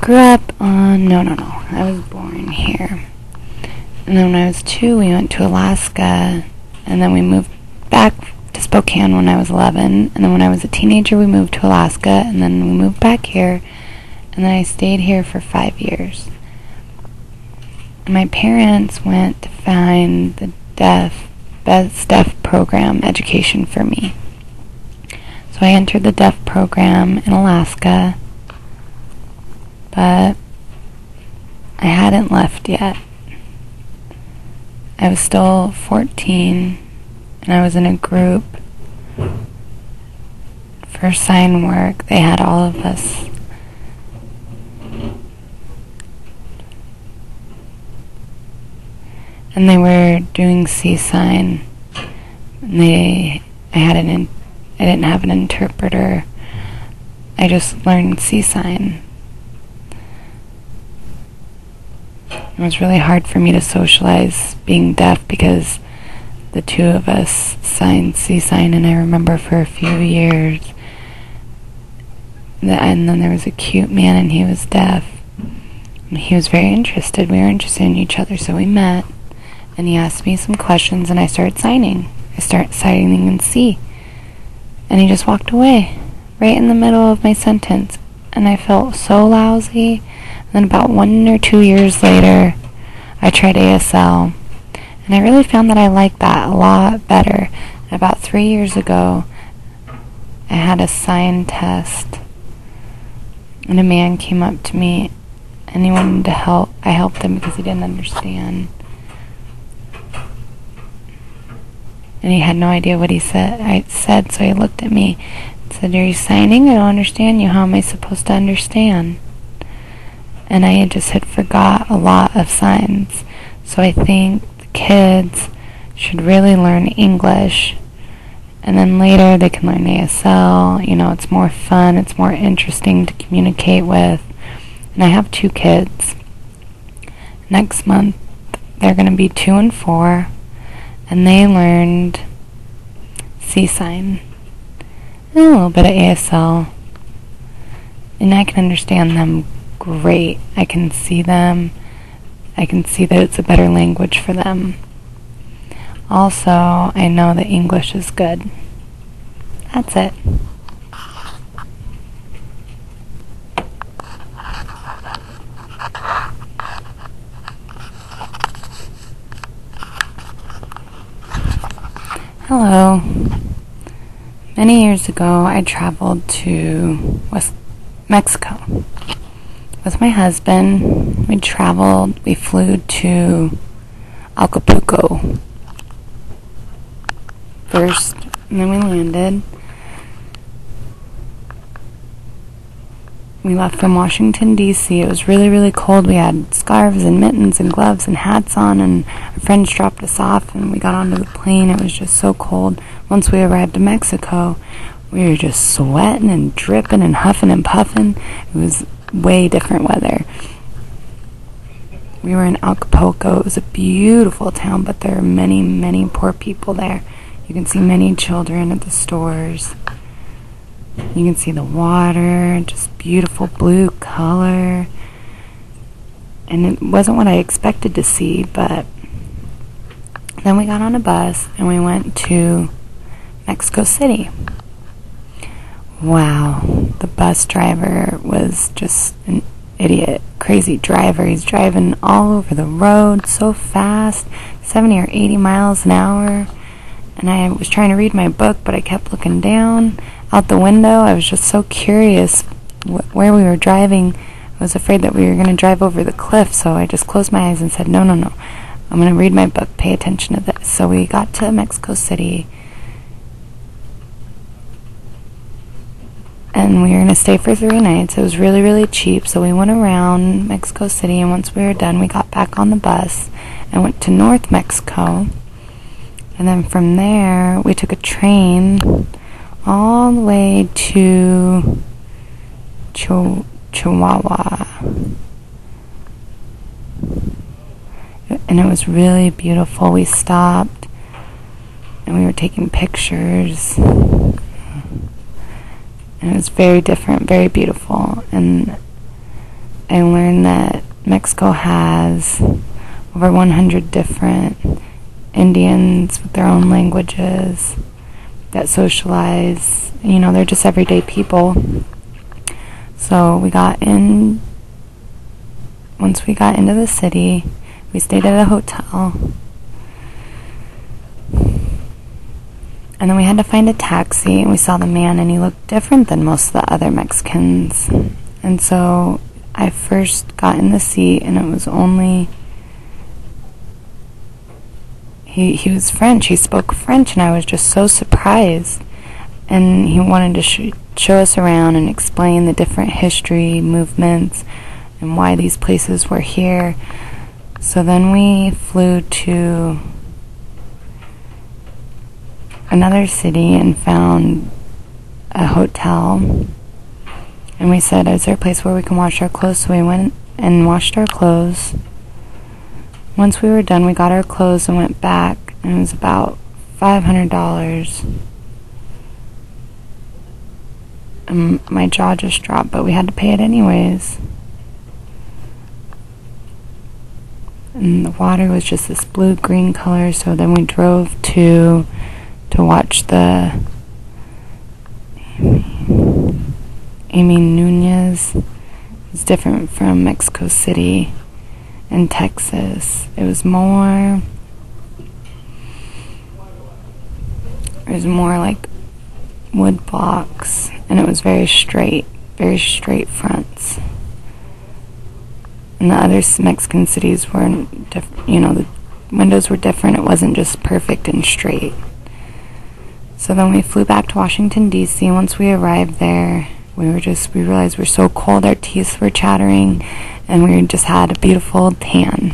grew up on, no, I was born here. And then when I was 2, we went to Alaska, and then we moved back to Spokane when I was 11, and then when I was a teenager, we moved to Alaska, and then we moved back here, and then I stayed here for 5 years. And my parents went to find the best deaf program education for me. So I entered the deaf program in Alaska, but I hadn't left yet. I was still 14, and I was in a group for sign work. They had all of us. And they were doing SEEsign. And I didn't have an interpreter. I just learned SEEsign. It was really hard for me to socialize being deaf because the two of us signed SEEsign, and I remember for a few years. And then there was a cute man, and he was deaf. And he was very interested. We were interested in each other, so we met. And he asked me some questions, and I started signing. I started signing in C. And he just walked away, right in the middle of my sentence. And I felt so lousy. And then about 1 or 2 years later, I tried ASL. And I really found that I liked that a lot better. And about 3 years ago, I had a sign test. And a man came up to me, and he wanted to help. I helped him because he didn't understand. And he had no idea what I said, so he looked at me and said, "Are you signing? I don't understand you. How am I supposed to understand?" And I had forgot a lot of signs. So I think the kids should really learn English, and then later they can learn ASL. You know, it's more fun, it's more interesting to communicate with. And I have 2 kids. Next month, they're going to be 2 and 4. And they learned SEEsign and a little bit of ASL. And I can understand them great. I can see them. I can see that it's a better language for them. Also, I know that English is good. That's it. Hello. Many years ago, I traveled to West Mexico with my husband. We flew to Acapulco first, and then we landed. We left from Washington, D.C. It was really, really cold. We had scarves and mittens and gloves and hats on, and our friends dropped us off, and we got onto the plane. It was just so cold. Once we arrived in Mexico, we were just sweating and dripping and huffing and puffing. It was way different weather. We were in Acapulco. It was a beautiful town, but there are many, many poor people there. You can see many children at the stores. You can see the water, just beautiful blue color. And it wasn't what I expected to see, but then we got on a bus and we went to Mexico City. Wow, the bus driver was just an idiot, crazy driver. He's driving all over the road so fast, 70 or 80 miles an hour. And I was trying to read my book, but I kept looking down out the window. I was just so curious where we were driving. I was afraid that we were going to drive over the cliff, so I just closed my eyes and said, no. I'm going to read my book. Pay attention to this. So we got to Mexico City, and we were going to stay for 3 nights. It was really, really cheap, so we went around Mexico City, and once we were done, we got back on the bus and went to North Mexico. And then from there, we took a train all the way to Chihuahua. And it was really beautiful. We stopped and we were taking pictures. And it was very different, very beautiful. And I learned that Mexico has over 100 different Indians with their own languages that socialize. You know, they're just everyday people. So once we got into the city, we stayed at a hotel. And then we had to find a taxi, and we saw the man, and he looked different than most of the other Mexicans. And so I first got in the seat, and it was only... He was French. He spoke French, and I was just so surprised. And he wanted to show us around and explain the different history, movements, and why these places were here. So then we flew to another city and found a hotel. And we said, is there a place where we can wash our clothes? So we went and washed our clothes. Once we were done, we got our clothes and went back, and it was about $500. And my jaw just dropped, but we had to pay it anyways. And the water was just this blue-green color, so then we drove to watch the Amy Nunez. It's different from Mexico City and Texas. It was more like wood blocks, and it was very straight fronts. And the other Mexican cities were different. You know, the windows were different. It wasn't just perfect and straight. So then we flew back to Washington, D.C. Once we arrived there, we realized we're so cold, our teeth were chattering, and we just had a beautiful tan.